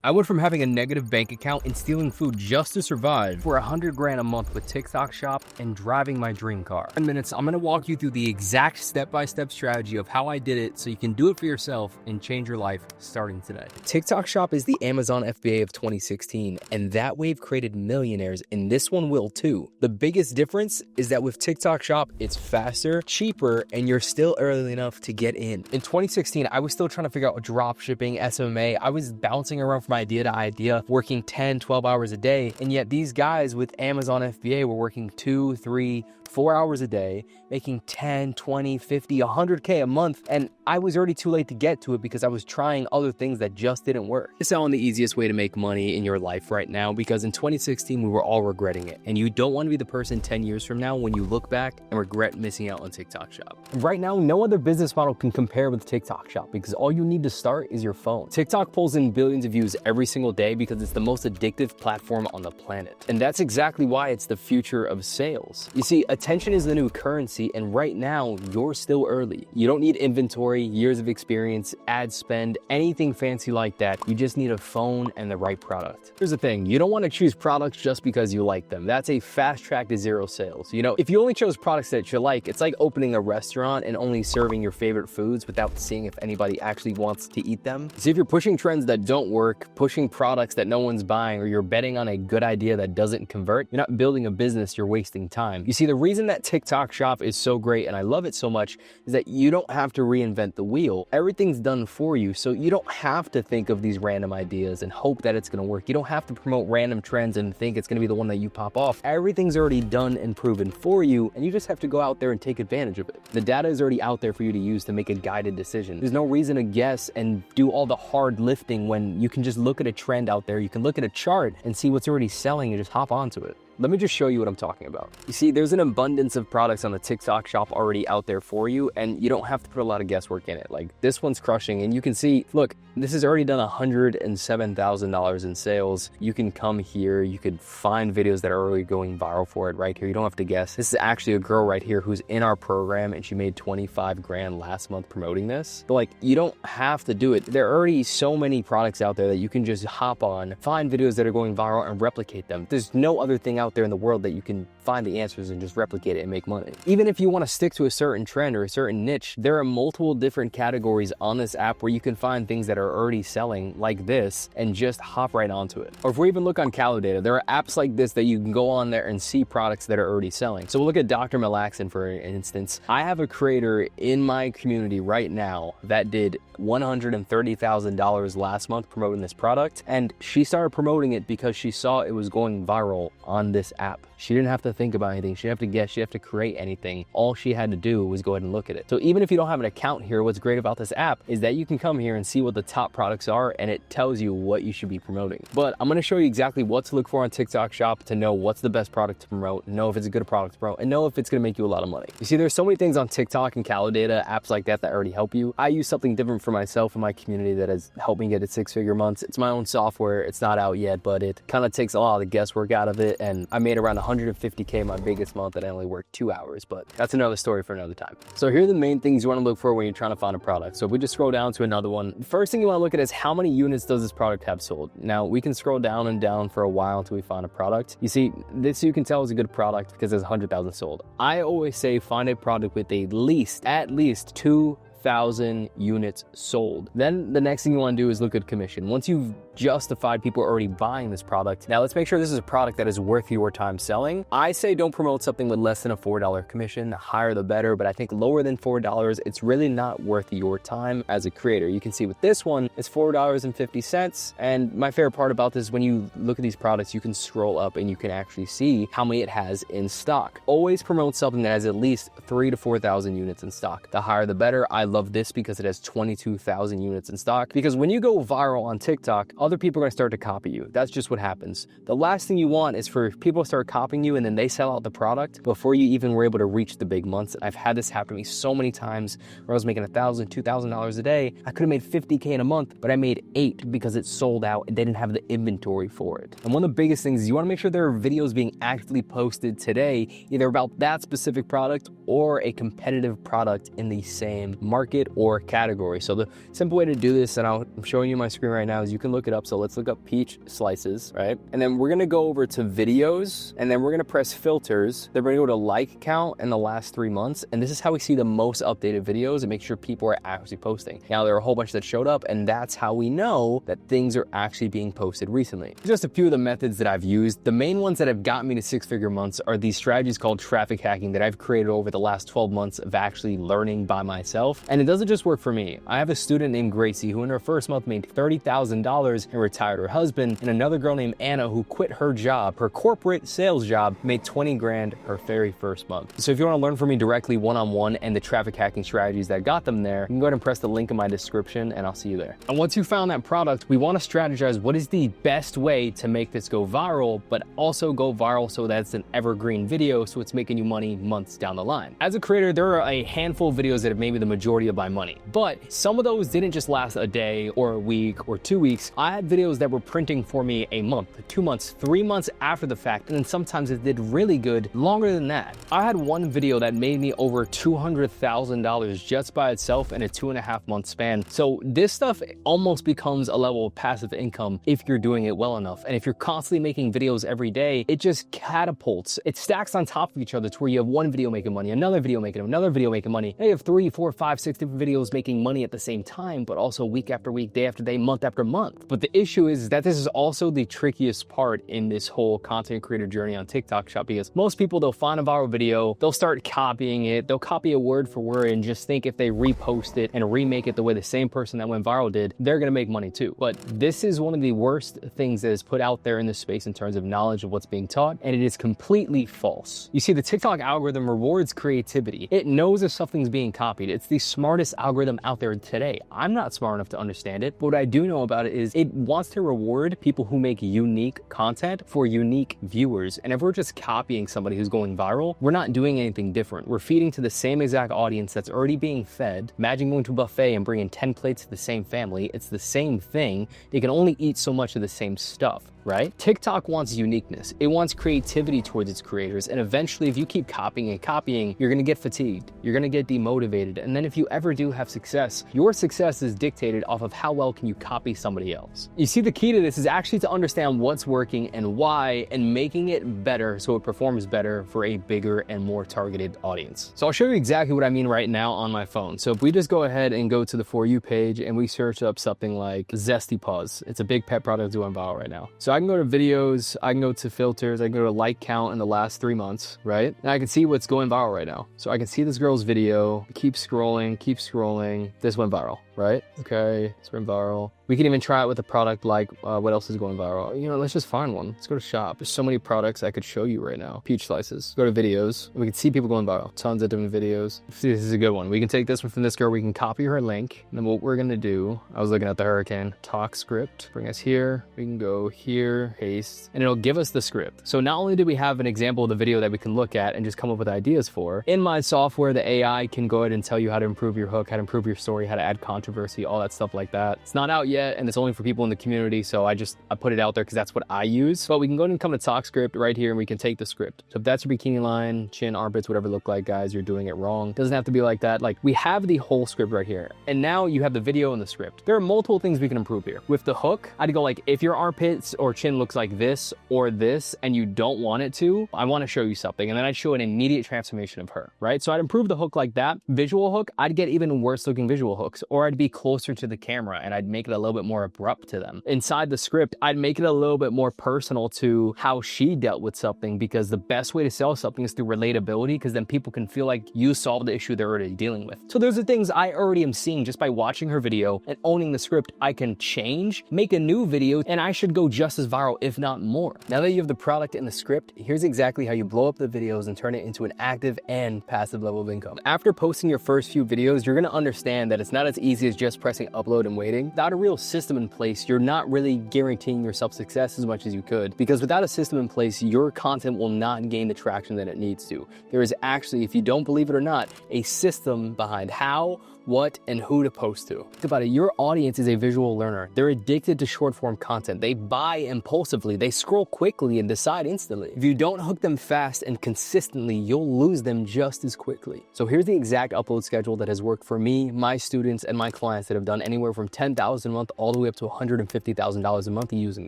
I went from having a negative bank account and stealing food just to survive for 100 grand a month with TikTok Shop and driving my dream car. In minutes, I'm gonna walk you through the exact step-by-step strategy of how I did it so you can do it for yourself and change your life starting today. TikTok Shop is the Amazon FBA of 2016, and that wave created millionaires, and this one will too. The biggest difference is that with TikTok Shop, it's faster, cheaper, and you're still early enough to get in. In 2016, I was still trying to figure out drop shipping, SMA. I was bouncing around from idea to idea, working 10, 12 hours a day. And yet these guys with Amazon FBA were working 2, 3, 4 hours a day, making 10, 20, 50, 100K a month. And I was already too late to get to it because I was trying other things that just didn't work. It's not the easiest way to make money in your life right now, because in 2016, we were all regretting it. And you don't want to be the person 10 years from now when you look back and regret missing out on TikTok Shop. Right now, no other business model can compare with TikTok Shop because all you need to start is your phone. TikTok pulls in billions of views every single day because it's the most addictive platform on the planet. And that's exactly why it's the future of sales. You see, attention is the new currency, and right now, you're still early. You don't need inventory, years of experience, ad spend, anything fancy like that. You just need a phone and the right product. Here's the thing, you don't want to choose products just because you like them. That's a fast track to zero sales. You know, if you only chose products that you like, it's like opening a restaurant and only serving your favorite foods without seeing if anybody actually wants to eat them. See, if you're pushing trends that don't work, pushing products that no one's buying, or you're betting on a good idea that doesn't convert, you're not building a business, you're wasting time. You see, the reason that TikTok Shop is so great and I love it so much is that you don't have to reinvent the wheel. Everything's done for you, so you don't have to think of these random ideas and hope that it's gonna work. You don't have to promote random trends and think it's gonna be the one that you pop off. Everything's already done and proven for you, and you just have to go out there and take advantage of it. The data is already out there for you to use to make a guided decision. There's no reason to guess and do all the hard lifting when you can just look at a trend out there. You can look at a chart and see what's already selling and just hop onto it. Let me just show you what I'm talking about. You see, there's an abundance of products on the TikTok Shop already out there for you, and you don't have to put a lot of guesswork in it. Like, this one's crushing, and you can see, look, this has already done $107,000 in sales. You can come here, you could find videos that are already going viral for it right here. You don't have to guess. This is actually a girl right here who's in our program, and she made 25 grand last month promoting this. But like, you don't have to do it. There are already so many products out there that you can just hop on, find videos that are going viral and replicate them. There's no other thing out there in the world that you can find the answers and just replicate it and make money. Even if you want to stick to a certain trend or a certain niche, there are multiple different categories on this app where you can find things that are already selling like this and just hop right onto it. Or if we even look on Calidata, there are apps like this that you can go on there and see products that are already selling. So we'll look at Dr. Malaxin for instance. I have a creator in my community right now that did $130,000 last month promoting this product, and she started promoting it because she saw it was going viral on this app. She didn't have to think about anything. She didn't have to guess. She didn't have to create anything. All she had to do was go ahead and look at it. So even if you don't have an account here, what's great about this app is that you can come here and see what the top products are, and it tells you what you should be promoting. But I'm gonna show you exactly what to look for on TikTok Shop to know what's the best product to promote, know if it's a good product to promote, and know if it's gonna make you a lot of money. You see, there's so many things on TikTok and Calidata, apps like that already help you. I use something different for myself and my community that has helped me get to 6-figure months. It's my own software. It's not out yet, but it kind of takes a lot of the guesswork out of it, and I made around 150K my biggest month, and I only worked 2 hours, but that's another story for another time. So here are the main things you want to look for when you're trying to find a product. So if we just scroll down to another one, the first thing you want to look at is how many units does this product have sold. Now we can scroll down and down for a while until we find a product. You see, this you can tell is a good product because there's 100,000 sold. I always say find a product with at least 2,000 units sold. Then the next thing you want to do is look at commission. Once you've justified people are already buying this product, now let's make sure this is a product that is worth your time selling. I say don't promote something with less than a $4 commission. The higher the better, but I think lower than $4, it's really not worth your time as a creator. You can see with this one, it's $4.50. And my favorite part about this is when you look at these products, you can scroll up and you can actually see how many it has in stock. Always promote something that has at least 3,000 to 4,000 units in stock. The higher the better. I love this because it has 22,000 units in stock. Because when you go viral on TikTok, other people are going to start to copy you. That's just what happens. The last thing you want is for people to start copying you and then they sell out the product before you even were able to reach the big months. I've had this happen to me so many times where I was making $1,000, $2,000 a day. I could have made 50K in a month, but I made 8 because it sold out and they didn't have the inventory for it. And one of the biggest things is you want to make sure there are videos being actively posted today, either about that specific product or a competitive product in the same market or category. So the simple way to do this, and I'm showing you my screen right now, is you can look it up. So let's look up peach slices, right? And then we're gonna go over to videos, and then we're gonna press filters. Then we're gonna go to like count in the last 3 months. And this is how we see the most updated videos and make sure people are actually posting. Now, there are a whole bunch that showed up, and that's how we know that things are actually being posted recently. Just a few of the methods that I've used. The main ones that have gotten me to 6-figure months are these strategies called traffic hacking that I've created over the last 12 months of actually learning by myself. And it doesn't just work for me. I have a student named Gracie who in her first month made $30,000 and retired her husband, and another girl named Anna who quit her job, her corporate sales job, made 20 grand her very first month. So if you want to learn from me directly one-on-one and the traffic hacking strategies that got them there, you can go ahead and press the link in my description and I'll see you there. And once you found that product, we want to strategize what is the best way to make this go viral, but also go viral so that it's an evergreen video, so it's making you money months down the line. As a creator, there are a handful of videos that have made me the majority of my money, but some of those didn't just last a day or a week or 2 weeks. I had videos that were printing for me a month, 2 months, 3 months after the fact, and then sometimes it did really good longer than that. I had one video that made me over $200,000 just by itself in a 2.5 month span. So this stuff almost becomes a level of passive income if you're doing it well enough. And if you're constantly making videos every day, it just catapults. It stacks on top of each other to where you have one video making money, another video making money. And you have 3, 4, 5, 6 different videos making money at the same time, but also week after week, day after day, month after month. But the issue is that this is also the trickiest part in this whole content creator journey on TikTok Shop, because most people, they'll find a viral video, they'll start copying it, they'll copy a word for word and just think if they repost it and remake it the way the same person that went viral did, they're gonna make money too. But this is one of the worst things that is put out there in this space in terms of knowledge of what's being taught, and it is completely false. You see, the TikTok algorithm rewards creativity. It knows if something's being copied. It's the smartest algorithm out there today. I'm not smart enough to understand it, but what I do know about it is it wants to reward people who make unique content for unique viewers. And if we're just copying somebody who's going viral, we're not doing anything different. We're feeding to the same exact audience that's already being fed. Imagine going to a buffet and bringing 10 plates to the same family. It's the same thing. They can only eat so much of the same stuff, right? TikTok wants uniqueness. It wants creativity towards its creators. And eventually, if you keep copying and copying, you're gonna get fatigued. You're gonna get demotivated. And then if you ever do have success, your success is dictated off of how well can you copy somebody else. You see, the key to this is actually to understand what's working and why, and making it better so it performs better for a bigger and more targeted audience. So I'll show you exactly what I mean right now on my phone. So if we just go ahead and go to the For You page and we search up something like Zesty Paws. It's a big pet product doing viral right now. So I can go to videos, I can go to filters, I can go to like count in the last 3 months, right? And I can see what's going viral right now. So I can see this girl's video, keep scrolling, this went viral, right? Okay, it's went viral. We can even try it with a product like, what else is going viral? You know, let's just find one. Let's go to shop. There's so many products I could show you right now. Peach slices. Go to videos. We can see people going viral. Tons of different videos. See, this is a good one. We can take this one from this girl. We can copy her link. And then what we're gonna do, I was looking at the hurricane talk script. Bring us here. We can go here, paste, and it'll give us the script. So not only do we have an example of the video that we can look at and just come up with ideas for, in my software, the AI can go ahead and tell you how to improve your hook, how to improve your story, how to add controversy, all that stuff like that. It's not out yet, and it's only for people in the community, so I put it out there because that's what I use. But we can go ahead and come to talk script right here, and we can take the script. So if that's your bikini line, chin, armpits, whatever look like, guys, you're doing it wrong. Doesn't have to be like that. Like, we have the whole script right here, and now you have the video and the script. There are multiple things we can improve here. With the hook, I'd go like, if your armpits or chin looks like this or this, and you don't want it to, I want to show you something, and then I'd show an immediate transformation of her, right? So I'd improve the hook like that. Visual hook, I'd get even worse looking visual hooks, or I'd be closer to the camera and I'd make it a little bit more abrupt to them. Inside the script, I'd make it a little bit more personal to how she dealt with something, because the best way to sell something is through relatability, because then people can feel like you solved the issue they're already dealing with. So those are things I already am seeing just by watching her video and owning the script. I can change, make a new video, and I should go just as viral, if not more. Now that you have the product and the script, here's exactly how you blow up the videos and turn it into an active and passive level of income. After posting your first few videos, you're gonna understand that it's not as easy as just pressing upload and waiting. Without a real system in place, you're not really guaranteeing yourself success as much as you could, because without a system in place, your content will not gain the traction that it needs to. There is actually, if you don't believe it or not, a system behind how, what, and who to post to. Think about it, your audience is a visual learner. They're addicted to short form content. They buy impulsively, they scroll quickly and decide instantly. If you don't hook them fast and consistently, you'll lose them just as quickly. So here's the exact upload schedule that has worked for me, my students, and my my clients that have done anywhere from $10,000 a month all the way up to $150,000 a month using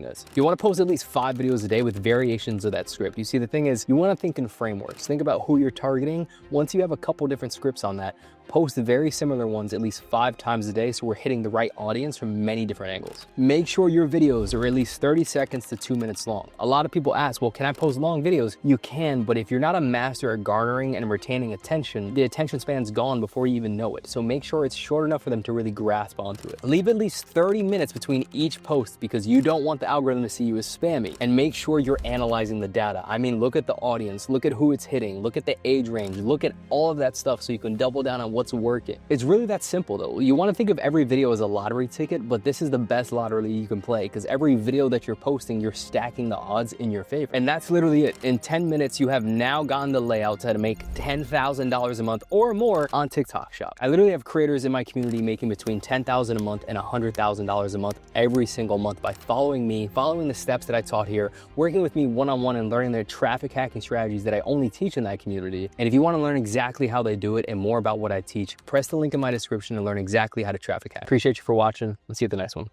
this. You want to post at least 5 videos a day with variations of that script. You see, the thing is, you want to think in frameworks. Think about who you're targeting. Once you have a couple different scripts on that, post very similar ones at least 5 times a day so we're hitting the right audience from many different angles. Make sure your videos are at least 30 seconds to 2 minutes long. A lot of people ask, well, can I post long videos? You can, but if you're not a master at garnering and retaining attention, the attention span's gone before you even know it. So make sure it's short enough for them to really grasp onto it. Leave at least 30 minutes between each post because you don't want the algorithm to see you as spammy. And make sure you're analyzing the data. I mean, look at the audience, look at who it's hitting, look at the age range, look at all of that stuff so you can double down on what's working. It's really that simple though. You want to think of every video as a lottery ticket, but this is the best lottery you can play because every video that you're posting, you're stacking the odds in your favor. And that's literally it. In 10 minutes, you have now gotten the layout to make $10,000 a month or more on TikTok Shop. I literally have creators in my community making between $10,000 a month and $100,000 a month every single month by following me, following the steps that I taught here, working with me one-on-one and learning their traffic hacking strategies that I only teach in that community. And if you want to learn exactly how they do it and more about what I teach, press the link in my description to learn exactly how to traffic hack. Appreciate you for watching. Let's see you at the next one.